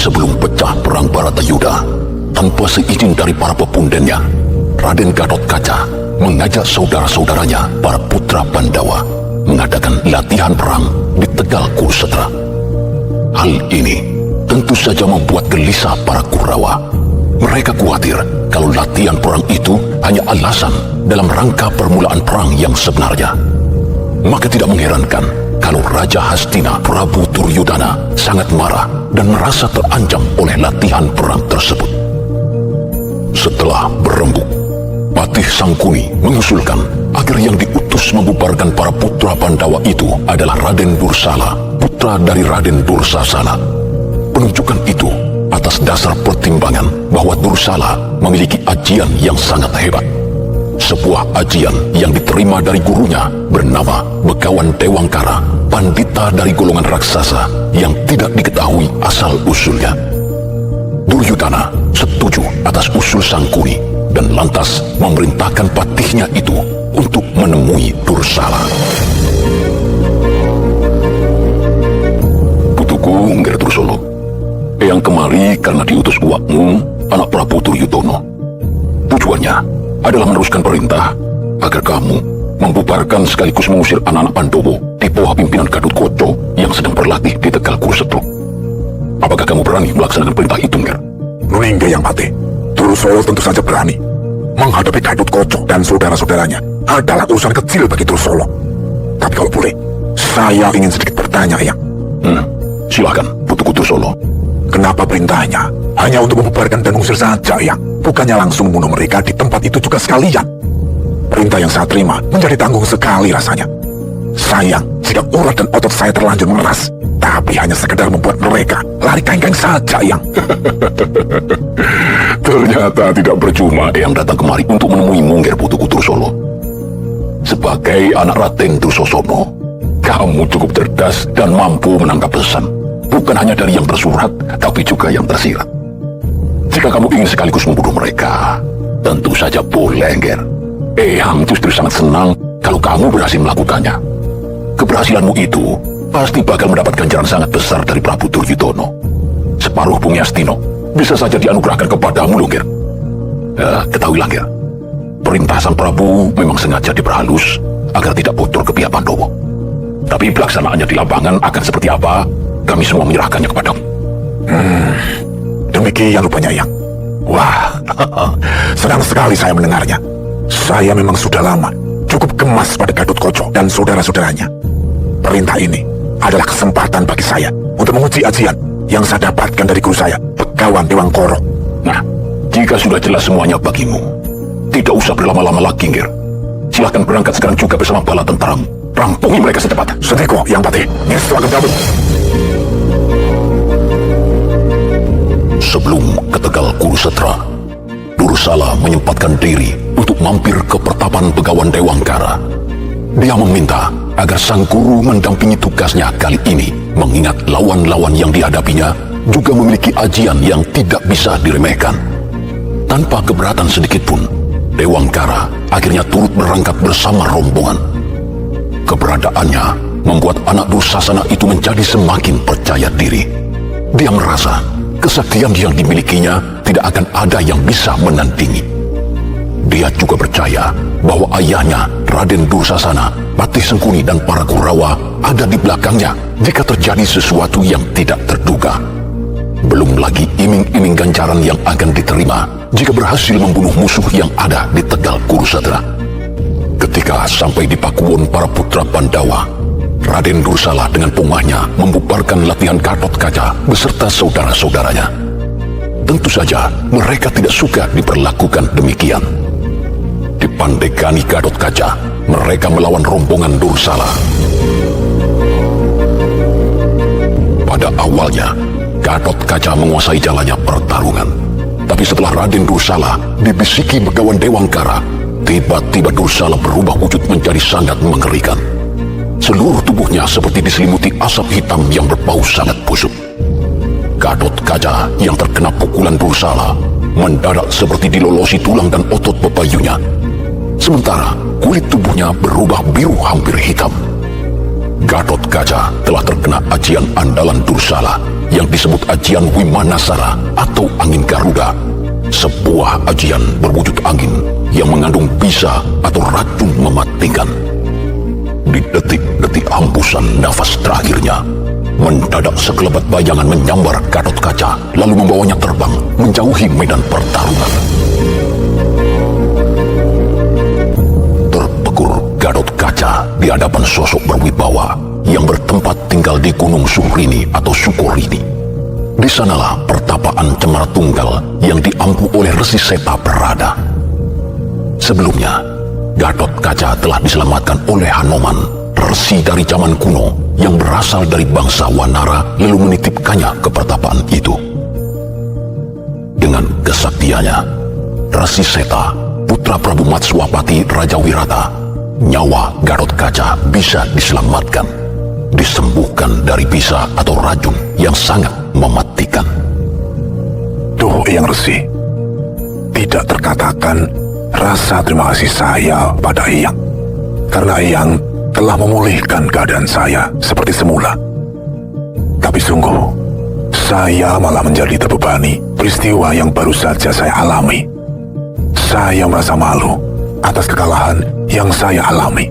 Sebelum pecah perang Baratayuda, tanpa seizin dari para pepundennya, Raden Gatotkaca mengajak saudara-saudaranya, para putra Pandawa, mengadakan latihan perang di Tegal Kurusetra. Hal ini tentu saja membuat gelisah para Kurawa. Mereka khawatir kalau latihan perang itu hanya alasan dalam rangka permulaan perang yang sebenarnya. Maka tidak mengherankan kalau Raja Hastina Prabu Duryudana sangat marah dan merasa terancam oleh latihan perang tersebut. Setelah berembuk, Patih Sangkuni mengusulkan agar yang diutus membubarkan para putra Pandawa itu adalah Raden Dursala, putra dari Raden Dursasana. Penunjukan itu atas dasar pertimbangan bahwa Dursala memiliki ajian yang sangat hebat. Sebuah ajian yang diterima dari gurunya bernama Begawan Dewangkara, pandita dari golongan raksasa yang tidak diketahui asal-usulnya. Duryudana setuju atas usul Sangkuni dan lantas memerintahkan patihnya itu untuk menemui Dursala. Putuku Ngger Dursala, yang kemari karena diutus uakmu, anak Prabu Duryudono. Tujuannya adalah meneruskan perintah agar kamu membubarkan sekaligus mengusir anak-anak Pandowo di bawah pimpinan Gatotkaca yang sedang berlatih di Tegal Kurusetra. Apakah kamu berani melaksanakan perintah itu, Nger? Nuningge yang Patih, Dursala tentu saja berani. Menghadapi Gatotkaca dan saudara-saudaranya adalah urusan kecil bagi Dursala. Tapi kalau boleh, saya ingin sedikit bertanya, Yang. Silakan, Putuku Dursala. Kenapa perintahnya hanya untuk membubarkan dan mengusir saja, Yang? Bukannya langsung membunuh mereka di tempat itu juga sekalian? Perintah yang saya terima menjadi tanggung sekali rasanya. Sayang jika urat dan otot saya terlanjur mengeras, tapi hanya sekedar membuat mereka lari kengkeng saja, Yang. Ternyata tidak percuma yang datang kemari untuk menemui Mungger Putuku Dursala. Sebagai anak Raden Dursosana, kamu cukup cerdas dan mampu menangkap pesan, bukan hanya dari yang tersurat, tapi juga yang tersirat. Jika kamu ingin sekaligus membunuh mereka, tentu saja boleh, Nger. Eyang justru sangat senang kalau kamu berhasil melakukannya. Keberhasilanmu itu pasti bakal mendapat ganjaran sangat besar dari Prabu Duryudono. Separuh bumi Astino bisa saja dianugerahkan kepadamu, Nger. Ketahuilah, Nger, perintah Sang Prabu memang sengaja diperhalus agar tidak bocor ke pihak Pandowo. Tapi pelaksanaannya di lapangan akan seperti apa, kami semua menyerahkannya kepadamu. Demikian rupanya, Yang. Wah, senang sekali saya mendengarnya. Saya memang sudah lama cukup gemas pada Gatotkaca dan saudara-saudaranya. Perintah ini adalah kesempatan bagi saya untuk menguji ajian yang saya dapatkan dari guru saya, Begawan Dewangkara. Nah, jika sudah jelas semuanya bagimu, tidak usah berlama-lama lagi, Nger. Silahkan berangkat sekarang juga bersama bala tentaramu. Rampungi mereka secepatnya. Sedeko, Yang Patih. Ngestu akan gabung. Sebelum ke Tegal Kurusetra, Dursala menyempatkan diri untuk mampir ke pertapan Begawan Dewangkara. Dia meminta agar sang guru mendampingi tugasnya kali ini, mengingat lawan-lawan yang dihadapinya juga memiliki ajian yang tidak bisa diremehkan. Tanpa keberatan sedikitpun, Dewangkara akhirnya turut berangkat bersama rombongan. Keberadaannya membuat anak Dursasana itu menjadi semakin percaya diri. Dia merasa kesaktian yang dimilikinya tidak akan ada yang bisa menandingi. Dia juga percaya bahwa ayahnya, Raden Dursasana, Patih Sangkuni dan para Kurawa ada di belakangnya jika terjadi sesuatu yang tidak terduga. Belum lagi iming-iming ganjaran yang akan diterima jika berhasil membunuh musuh yang ada di Tegal Kurusetra. Ketika sampai di Pakuwon para putra Pandawa, Raden Dursala dengan pungahnya membubarkan latihan Gatotkaca beserta saudara-saudaranya. Tentu saja mereka tidak suka diperlakukan demikian. Di Pandegani Gatotkaca, mereka melawan rombongan Dursala. Pada awalnya, Gatotkaca menguasai jalannya pertarungan. Tapi setelah Raden Dursala dibisiki Begawan Dewangkara, tiba-tiba Dursala berubah wujud menjadi sangat mengerikan. Seluruh tubuhnya seperti diselimuti asap hitam yang berbau sangat busuk. Gatotkaca yang terkena pukulan Dursala mendadak seperti dilolosi tulang dan otot bebayunya. Sementara kulit tubuhnya berubah biru hampir hitam. Gatotkaca telah terkena ajian andalan Dursala, yang disebut ajian Wimanasara atau angin Garuda, sebuah ajian berwujud angin yang mengandung bisa atau racun mematikan. Di detik-detik hembusan nafas terakhirnya, mendadak sekelebat bayangan menyambar Gatotkaca lalu membawanya terbang menjauhi medan pertarungan. Terpekur Gatotkaca di hadapan sosok berwibawa yang bertempat tinggal di Gunung Surini atau Sukorini. Di sanalah pertapaan Cemara Tunggal yang diampu oleh Resi Seta berada. Sebelumnya, Gatotkaca telah diselamatkan oleh Hanoman, resi dari zaman kuno yang berasal dari bangsa Wanara, lalu menitipkannya ke pertapaan itu. Dengan kesaktiannya, Resi Seta, putra Prabu Matswapati Raja Wirata, nyawa Gatotkaca bisa diselamatkan, disembuhkan dari bisa atau racun yang sangat mematikan. Duh, Eyang Resi, tidak terkatakan rasa terima kasih saya pada Eyang, karena Eyang telah memulihkan keadaan saya seperti semula. Tapi sungguh, saya malah menjadi terbebani peristiwa yang baru saja saya alami. Saya merasa malu atas kekalahan yang saya alami.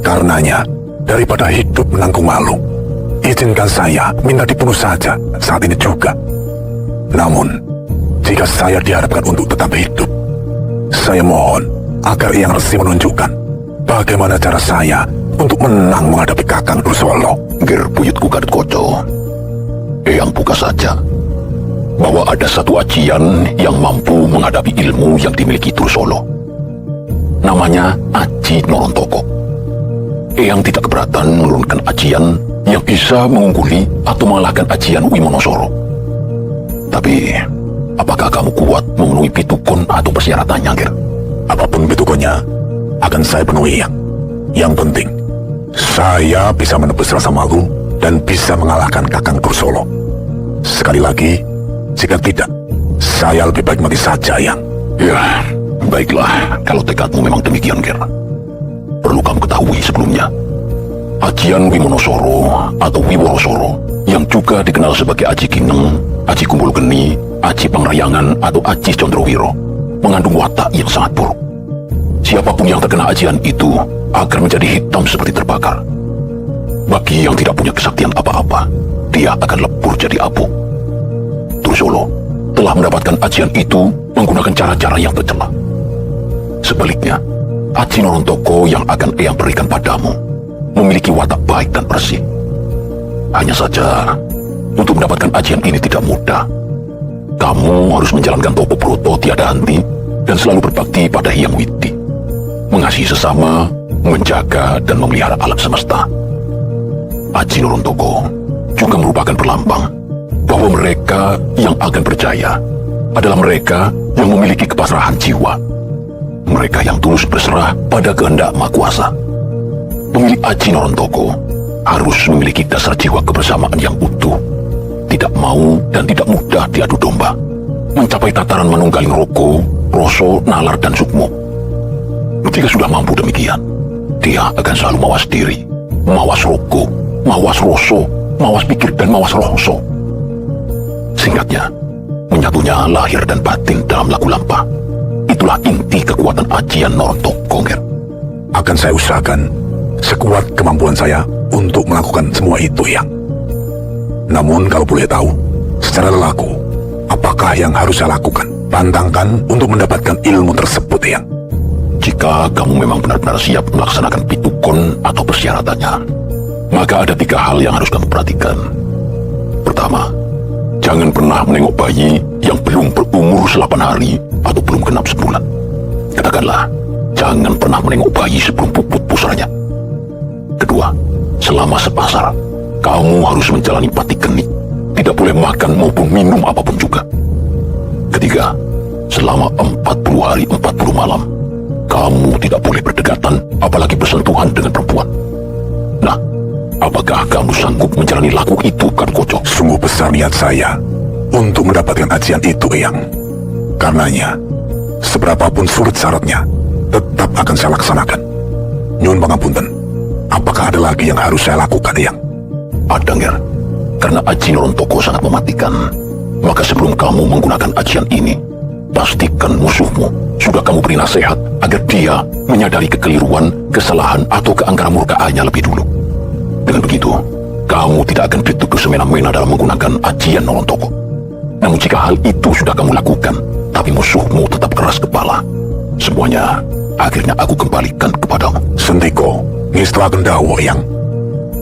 Karenanya, daripada hidup menanggung malu, izinkan saya minta dibunuh saja saat ini juga. Namun, jika saya diharapkan untuk tetap hidup, saya mohon agar Eyang Resi menunjukkan bagaimana cara saya untuk menang menghadapi Kakang Dursolo. Ger buyutku Gatotkaca, Eyang buka saja bahwa ada satu ajian yang mampu menghadapi ilmu yang dimiliki Dursolo. Namanya Aji Norontoko. Eyang tidak keberatan menurunkan ajian yang bisa mengungguli atau mengalahkan ajian Wimonosoro. Tapi, apakah kamu kuat memenuhi pitukon atau persyaratannya, Ger? Apapun pitukonnya akan saya penuhi, Eyang. Yang penting, saya bisa menebus rasa malu dan bisa mengalahkan Kakang Dursolo. Sekali lagi, jika tidak, saya lebih baik mati saja, Eyang. Ya, baiklah kalau tekadmu memang demikian, Ger. Perlu kamu ketahui sebelumnya, ajian Wimonosoro atau Wiworosoro yang juga dikenal sebagai Aji Kineng, Aji Kumbul Geni, Aji Pangrayangan atau Aji Condrowiro mengandung watak yang sangat buruk. Siapapun yang terkena ajian itu akan menjadi hitam seperti terbakar. Bagi yang tidak punya kesaktian apa-apa, dia akan lebur jadi abu. Dursolo telah mendapatkan ajian itu menggunakan cara-cara yang tercela. Sebaliknya, Aji Norontoko yang akan Eyang berikan padamu memiliki watak baik dan bersih. Hanya saja, untuk mendapatkan ajian ini tidak mudah. Kamu harus menjalankan Toko Broto tiada henti dan selalu berbakti pada Hyang Widi, mengasihi sesama, menjaga dan memelihara alam semesta. Aji Norontoko juga merupakan perlambang bahwa mereka yang akan berjaya adalah mereka yang memiliki kepasrahan jiwa. Mereka yang tulus berserah pada kehendak Maha Kuasa. Pemilik Aji Norontoko harus memiliki dasar jiwa kebersamaan yang utuh, tidak mau dan tidak mudah diadu domba, mencapai tataran manunggaling Roko, Roso, Nalar, dan Sukmo. Jika sudah mampu demikian, dia akan selalu mawas diri, mawas Roko, mawas Roso, mawas pikir, dan mawas Roso. Singkatnya, menyatunya lahir dan batin dalam laku lampa. Itulah inti kekuatan ajian Norontoko, Ger. Akan saya usahakan sekuat kemampuan saya untuk melakukan semua itu, Yang. Namun kalau boleh tahu, secara lelaku, apakah yang harus saya lakukan? Pantangkan untuk mendapatkan ilmu tersebut, Yang. Jika kamu memang benar-benar siap melaksanakan pitukon atau persyaratannya, maka ada 3 hal yang harus kamu perhatikan. Pertama, jangan pernah menengok bayi yang belum berumur 8 hari atau belum genap sebulan. Katakanlah, jangan pernah menengok bayi sebelum puput pusaranya. Kedua, selama sepasar, kamu harus menjalani pati kenik, tidak boleh makan maupun minum apapun juga. Ketiga, selama 40 hari 40 malam, kamu tidak boleh berdekatan, apalagi bersentuhan dengan perempuan. Nah, apakah kamu sanggup menjalani laku itu, Gatotkaca? Sungguh besar niat saya untuk mendapatkan ajian itu, Eyang. Karenanya, seberapapun sulit syaratnya, tetap akan saya laksanakan. Nyuwun pangapunten, apakah ada lagi yang harus saya lakukan, Eyang? Ada, Ger. karena Aji Norontoko sangat mematikan. Maka sebelum kamu menggunakan ajian ini, pastikan musuhmu sudah kamu beri nasihat agar dia menyadari kekeliruan, kesalahan, atau keangkaramurkaannya lebih dulu. Dengan begitu, kamu tidak akan dituduh semena-mena dalam menggunakan ajian Norontoko. Namun jika hal itu sudah kamu lakukan, tapi musuhmu tetap keras kepala, semuanya akhirnya aku kembalikan kepadamu. Sentiko, Ngistra Gendawo yang...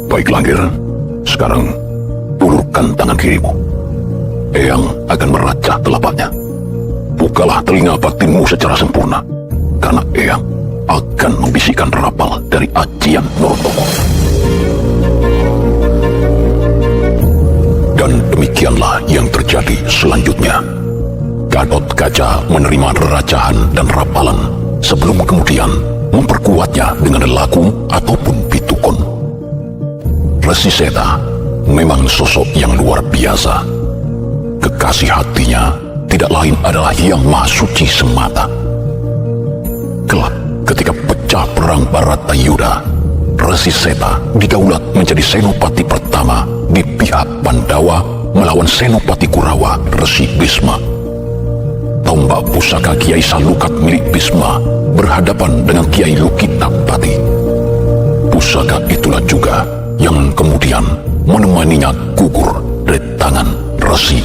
Baik Langgir, sekarang ulurkan tangan kirimu. Eyang akan meracah telapaknya. Bukalah telinga batinmu secara sempurna, karena Eyang akan membisikkan rapal dari ajian Norontoko. Dan demikianlah yang terjadi selanjutnya. Gatot Kaca menerima reracahan dan rapalan sebelum kemudian memperkuatnya dengan lagu ataupun pitukun. Resi Seta memang sosok yang luar biasa. Kekasih hatinya tidak lain adalah Yang Maha Suci semata. Kelak ketika pecah perang Baratayuda, Resi Seta didaulat menjadi senopati pertama di pihak Pandawa melawan senopati Kurawa, Resi Bisma. Tombak pusaka Kiai Salukat milik Bisma berhadapan dengan Kiai Lukitapati. Pusaka itulah juga yang kemudian menemaninya gugur dari tangan Resi